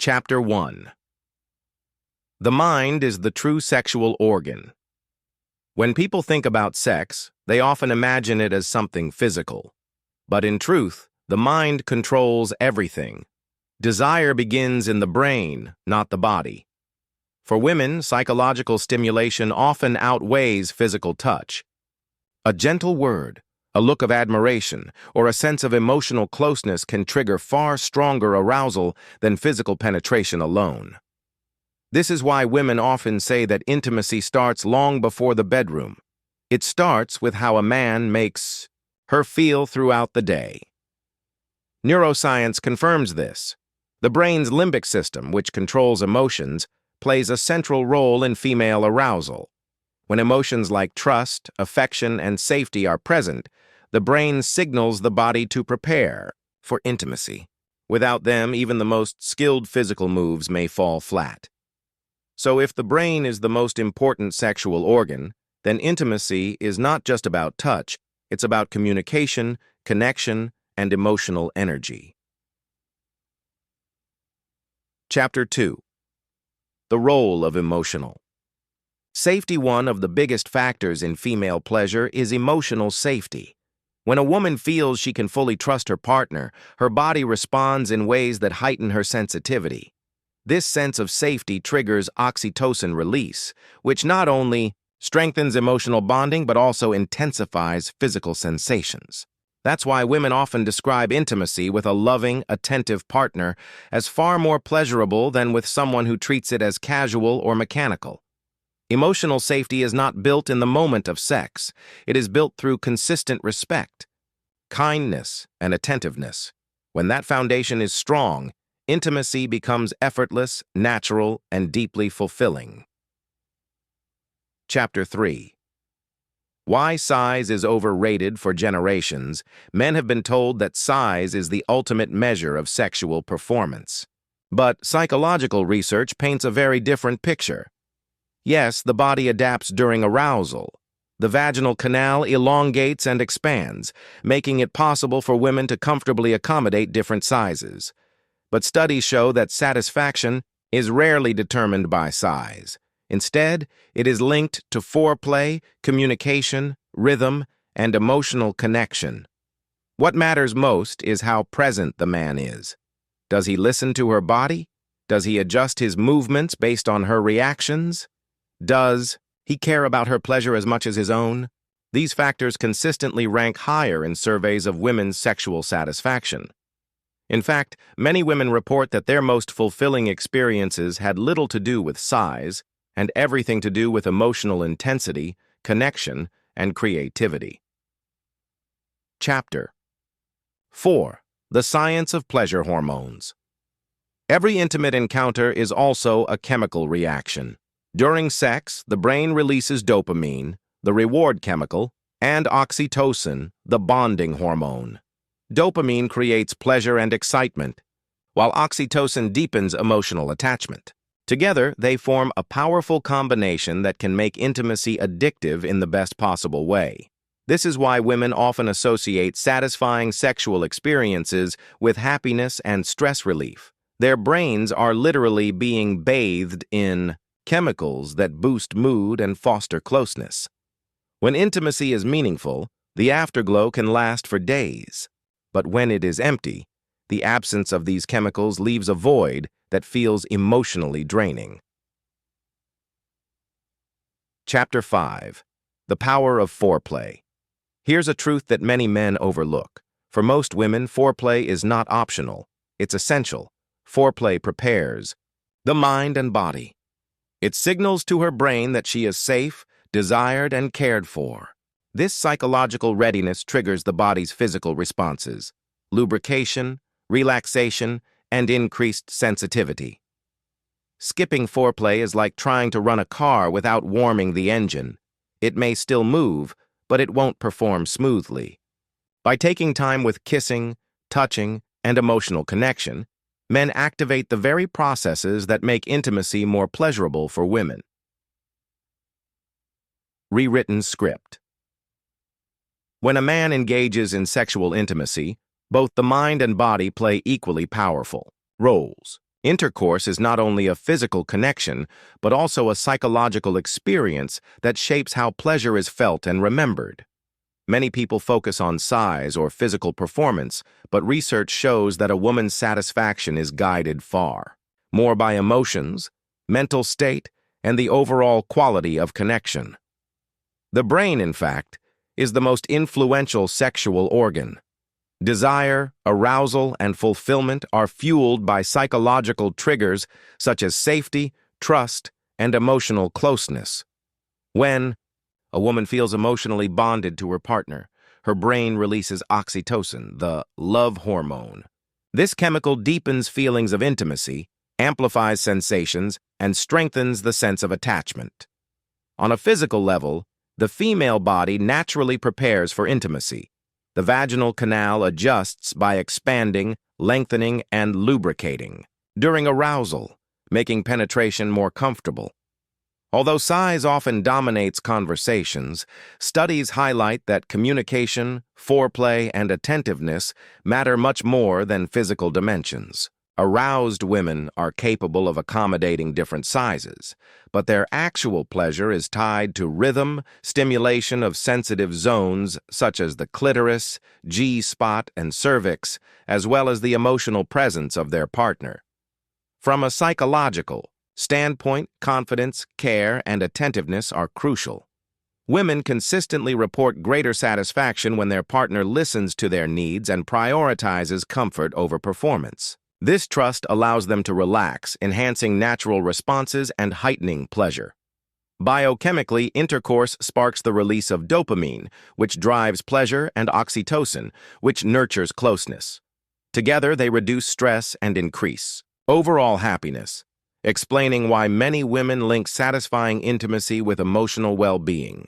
Chapter 1. The mind is the true sexual organ. When people think about sex, they often imagine it as something physical. But in truth, the mind controls everything. Desire begins in the brain, not the body. For women, psychological stimulation often outweighs physical touch. A gentle word, a look of admiration, or a sense of emotional closeness can trigger far stronger arousal than physical penetration alone. This is why women often say that intimacy starts long before the bedroom. It starts with how a man makes her feel throughout the day. Neuroscience confirms this. The brain's limbic system, which controls emotions, plays a central role in female arousal. When emotions like trust, affection, and safety are present, the brain signals the body to prepare for intimacy. Without them, even the most skilled physical moves may fall flat. So if the brain is the most important sexual organ, then intimacy is not just about touch, it's about communication, connection, and emotional energy. Chapter 2. The role of emotional. Safety. One of the biggest factors in female pleasure is emotional safety. When a woman feels she can fully trust her partner, her body responds in ways that heighten her sensitivity. This sense of safety triggers oxytocin release, which not only strengthens emotional bonding but also intensifies physical sensations. That's why women often describe intimacy with a loving, attentive partner as far more pleasurable than with someone who treats it as casual or mechanical. Emotional safety is not built in the moment of sex. It is built through consistent respect, kindness, and attentiveness. When that foundation is strong, intimacy becomes effortless, natural, and deeply fulfilling. Chapter 3. Why size is overrated. For generations, men have been told that size is the ultimate measure of sexual performance. But psychological research paints a very different picture. Yes, the body adapts during arousal. The vaginal canal elongates and expands, making it possible for women to comfortably accommodate different sizes. But studies show that satisfaction is rarely determined by size. Instead, it is linked to foreplay, communication, rhythm, and emotional connection. What matters most is how present the man is. Does he listen to her body? Does he adjust his movements based on her reactions? Does he care about her pleasure as much as his own? These factors consistently rank higher in surveys of women's sexual satisfaction. In fact, many women report that their most fulfilling experiences had little to do with size and everything to do with emotional intensity, connection, and creativity. Chapter 4. The science of pleasure hormones. Every intimate encounter is also a chemical reaction. During sex, the brain releases dopamine, the reward chemical, and oxytocin, the bonding hormone. Dopamine creates pleasure and excitement, while oxytocin deepens emotional attachment. Together, they form a powerful combination that can make intimacy addictive in the best possible way. This is why women often associate satisfying sexual experiences with happiness and stress relief. Their brains are literally being bathed in chemicals that boost mood and foster closeness. When intimacy is meaningful, the afterglow can last for days. But when it is empty, the absence of these chemicals leaves a void that feels emotionally draining. Chapter 5. The power of foreplay. Here's a truth that many men overlook. For most women, foreplay is not optional. It's essential. Foreplay prepares the mind and body. It signals to her brain that she is safe, desired, and cared for. This psychological readiness triggers the body's physical responses: lubrication, relaxation, and increased sensitivity. Skipping foreplay is like trying to run a car without warming the engine. It may still move, but it won't perform smoothly. By taking time with kissing, touching, and emotional connection, men activate the very processes that make intimacy more pleasurable for women. Rewritten script. When a man engages in sexual intimacy, both the mind and body play equally powerful roles. Intercourse is not only a physical connection, but also a psychological experience that shapes how pleasure is felt and remembered. Many people focus on size or physical performance, but research shows that a woman's satisfaction is guided far more by emotions, mental state, and the overall quality of connection. The brain, in fact, is the most influential sexual organ. Desire, arousal, and fulfillment are fueled by psychological triggers such as safety, trust, and emotional closeness. When a woman feels emotionally bonded to her partner, her brain releases oxytocin, the love hormone. This chemical deepens feelings of intimacy, amplifies sensations, and strengthens the sense of attachment. On a physical level, the female body naturally prepares for intimacy. The vaginal canal adjusts by expanding, lengthening, and lubricating during arousal, making penetration more comfortable. Although size often dominates conversations, studies highlight that communication, foreplay, and attentiveness matter much more than physical dimensions. Aroused women are capable of accommodating different sizes, but their actual pleasure is tied to rhythm, stimulation of sensitive zones such as the clitoris, G-spot, and cervix, as well as the emotional presence of their partner. From a psychological standpoint, confidence, care, and attentiveness are crucial. Women consistently report greater satisfaction when their partner listens to their needs and prioritizes comfort over performance. This trust allows them to relax, enhancing natural responses and heightening pleasure. Biochemically, intercourse sparks the release of dopamine, which drives pleasure, and oxytocin, which nurtures closeness. Together, they reduce stress and increase overall happiness, explaining why many women link satisfying intimacy with emotional well-being.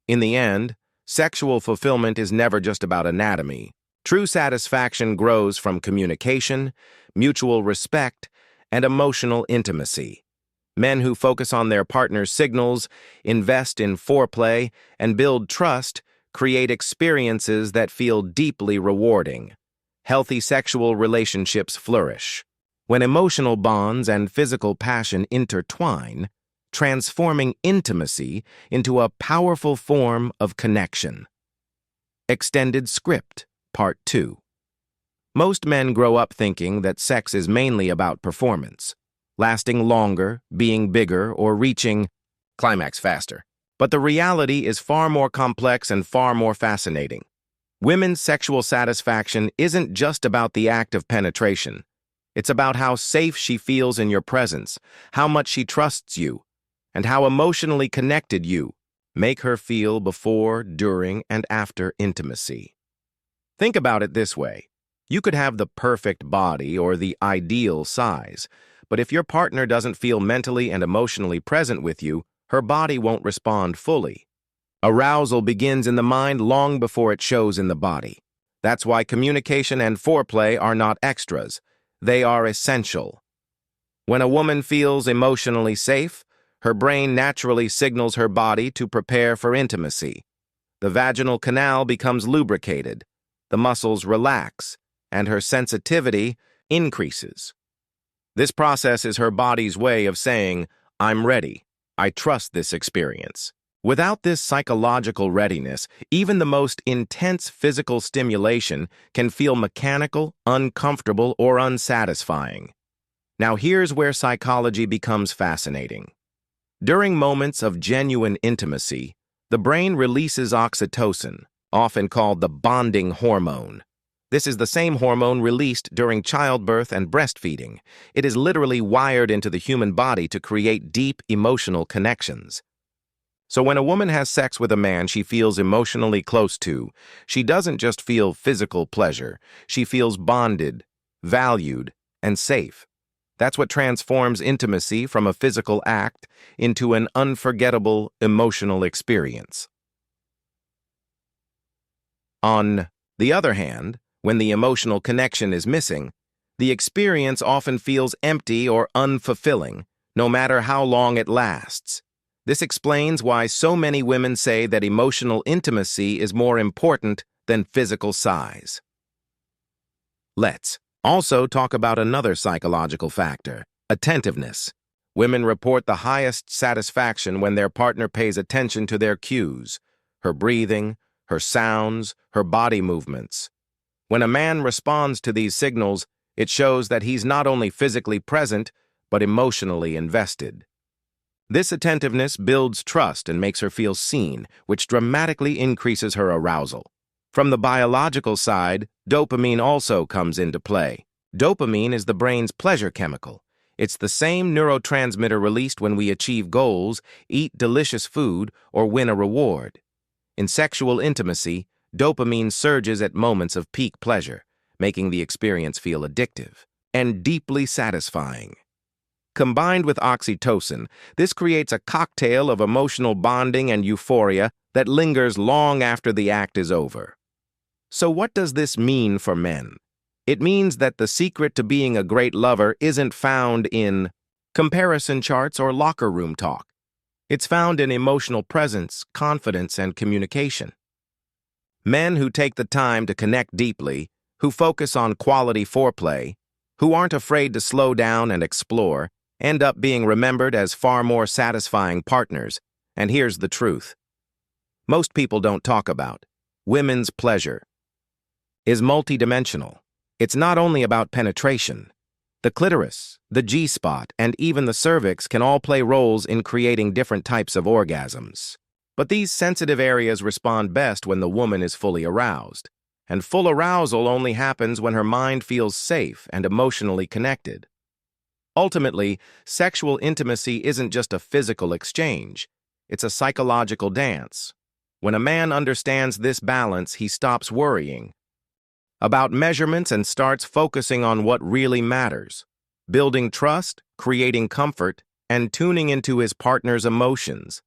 In the end, sexual fulfillment is never just about anatomy. True satisfaction grows from communication, mutual respect, and emotional intimacy. Men who focus on their partner's signals, invest in foreplay, and build trust create experiences that feel deeply rewarding. Healthy sexual relationships flourish when emotional bonds and physical passion intertwine, transforming intimacy into a powerful form of connection. Extended script. Part 2. Most men grow up thinking that sex is mainly about performance, lasting longer, being bigger, or reaching climax faster. But the reality is far more complex and far more fascinating. Women's sexual satisfaction isn't just about the act of penetration. It's about how safe she feels in your presence, how much she trusts you, and how emotionally connected you make her feel before, during, and after intimacy. Think about it this way. You could have the perfect body or the ideal size, but if your partner doesn't feel mentally and emotionally present with you, her body won't respond fully. Arousal begins in the mind long before it shows in the body. That's why communication and foreplay are not extras. They are essential. When a woman feels emotionally safe, her brain naturally signals her body to prepare for intimacy. The vaginal canal becomes lubricated. The muscles relax, and her sensitivity increases. This process is her body's way of saying, "I'm ready. I trust this experience." Without this psychological readiness, even the most intense physical stimulation can feel mechanical, uncomfortable, or unsatisfying. Now here's where psychology becomes fascinating. During moments of genuine intimacy, the brain releases oxytocin, often called the bonding hormone. This is the same hormone released during childbirth and breastfeeding. It is literally wired into the human body to create deep emotional connections. So when a woman has sex with a man she feels emotionally close to, she doesn't just feel physical pleasure. She feels bonded, valued, and safe. That's what transforms intimacy from a physical act into an unforgettable emotional experience. On the other hand, when the emotional connection is missing, the experience often feels empty or unfulfilling, no matter how long it lasts. This explains why so many women say that emotional intimacy is more important than physical size. Let's Also, talk about another psychological factor, attentiveness. Women report the highest satisfaction when their partner pays attention to their cues, her breathing, her sounds, her body movements. When a man responds to these signals, it shows that he's not only physically present, but emotionally invested. This attentiveness builds trust and makes her feel seen, which dramatically increases her arousal. From the biological side, dopamine also comes into play. Dopamine is the brain's pleasure chemical. It's the same neurotransmitter released when we achieve goals, eat delicious food, or win a reward. In sexual intimacy, dopamine surges at moments of peak pleasure, making the experience feel addictive and deeply satisfying. Combined with oxytocin, this creates a cocktail of emotional bonding and euphoria that lingers long after the act is over. So what does this mean for men? It means that the secret to being a great lover isn't found in comparison charts or locker room talk. It's found in emotional presence, confidence, and communication. Men who take the time to connect deeply, who focus on quality foreplay, who aren't afraid to slow down and explore, end up being remembered as far more satisfying partners. And here's the truth. Most people don't talk about women's pleasure is multidimensional. It's not only about penetration. The clitoris, the G-spot, and even the cervix can all play roles in creating different types of orgasms. But these sensitive areas respond best when the woman is fully aroused. And full arousal only happens when her mind feels safe and emotionally connected. Ultimately, sexual intimacy isn't just a physical exchange. It's a psychological dance. When a man understands this balance, he stops worrying about measurements and starts focusing on what really matters, building trust, creating comfort, and tuning into his partner's emotions.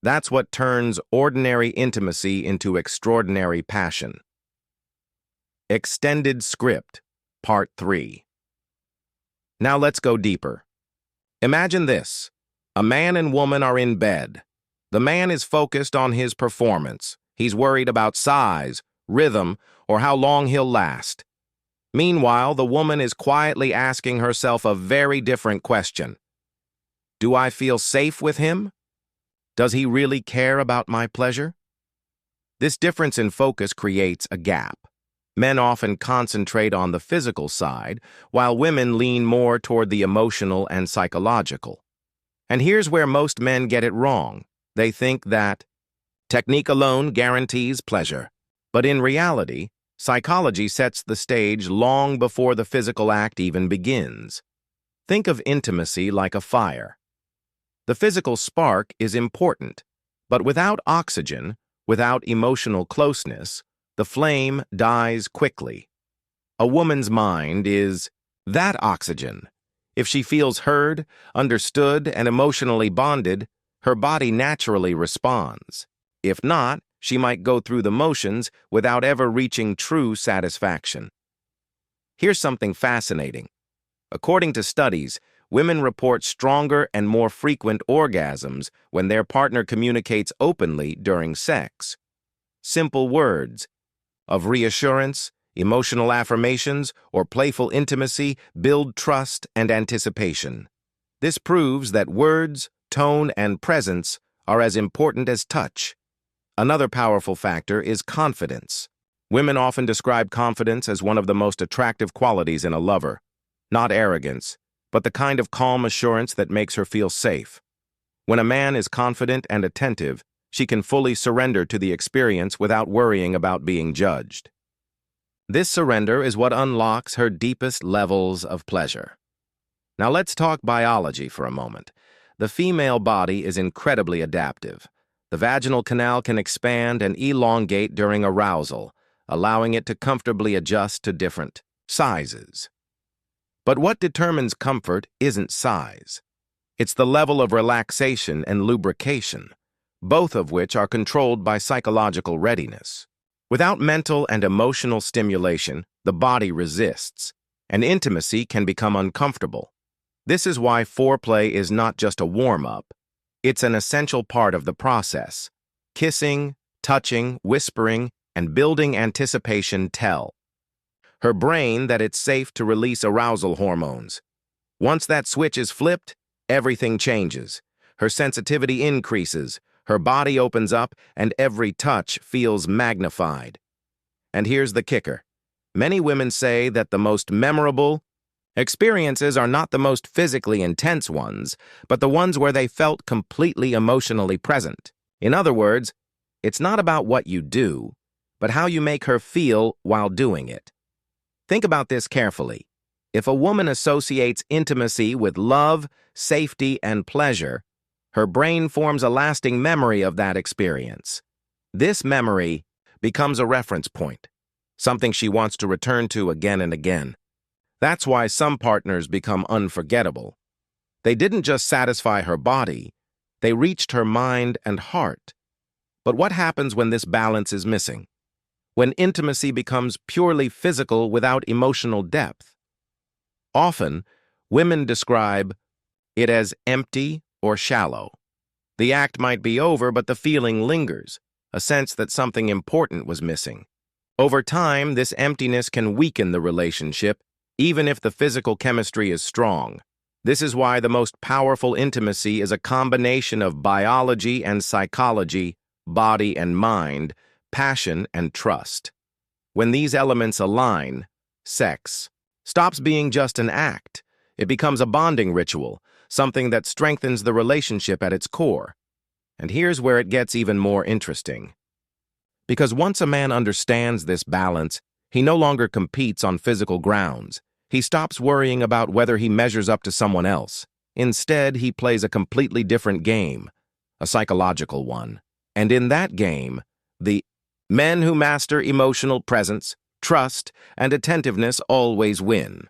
That's what turns ordinary intimacy into extraordinary passion. Extended Script, Part 3. Now let's go deeper. Imagine this. A man and woman are in bed. The man is focused on his performance. He's worried about size, rhythm, or how long he'll last. Meanwhile, the woman is quietly asking herself a very different question. Do I feel safe with him? Does he really care about my pleasure? This difference in focus creates a gap. Men often concentrate on the physical side, while women lean more toward the emotional and psychological. And here's where most men get it wrong. They think that technique alone guarantees pleasure. But in reality, psychology sets the stage long before the physical act even begins. Think of intimacy like a fire. The physical spark is important, but without oxygen, without emotional closeness, the flame dies quickly. A woman's mind is that oxygen. If she feels heard, understood, and emotionally bonded, her body naturally responds. If not, she might go through the motions without ever reaching true satisfaction. Here's something fascinating. According to studies, women report stronger and more frequent orgasms when their partner communicates openly during sex. Simple words of reassurance, emotional affirmations, or playful intimacy build trust and anticipation. This proves that words, tone, and presence are as important as touch. Another powerful factor is confidence. Women often describe confidence as one of the most attractive qualities in a lover. Not arrogance, but the kind of calm assurance that makes her feel safe. When a man is confident and attentive, she can fully surrender to the experience without worrying about being judged. This surrender is what unlocks her deepest levels of pleasure. Now let's talk biology for a moment. The female body is incredibly adaptive. The vaginal canal can expand and elongate during arousal, allowing it to comfortably adjust to different sizes. But what determines comfort isn't size. It's the level of relaxation and lubrication, both of which are controlled by psychological readiness. Without mental and emotional stimulation, the body resists, and intimacy can become uncomfortable. This is why foreplay is not just a warm-up. It's an essential part of the process. Kissing, touching, whispering, and building anticipation tell. her brain that it's safe to release arousal hormones. Once that switch is flipped, everything changes. Her sensitivity increases, her body opens up, and every touch feels magnified. And here's the kicker. Many women say that the most memorable experiences are not the most physically intense ones, but the ones where they felt completely emotionally present. In other words, it's not about what you do, but how you make her feel while doing it. Think about this carefully. If a woman associates intimacy with love, safety, and pleasure, her brain forms a lasting memory of that experience. This memory becomes a reference point, something she wants to return to again and again. That's why some partners become unforgettable. They didn't just satisfy her body, they reached her mind and heart. But what happens when this balance is missing? When intimacy becomes purely physical without emotional depth? Often, women describe it as empty or shallow. The act might be over, but the feeling lingers, a sense that something important was missing. Over time, this emptiness can weaken the relationship, even if the physical chemistry is strong. This is why the most powerful intimacy is a combination of biology and psychology, body and mind, passion and trust. When these elements align, sex stops being just an act. It becomes a bonding ritual, something that strengthens the relationship at its core. And here's where it gets even more interesting. Because once a man understands this balance, he no longer competes on physical grounds. He stops worrying about whether he measures up to someone else. Instead, he plays a completely different game, a psychological one. And in that game, the men who master emotional presence, trust, and attentiveness always win.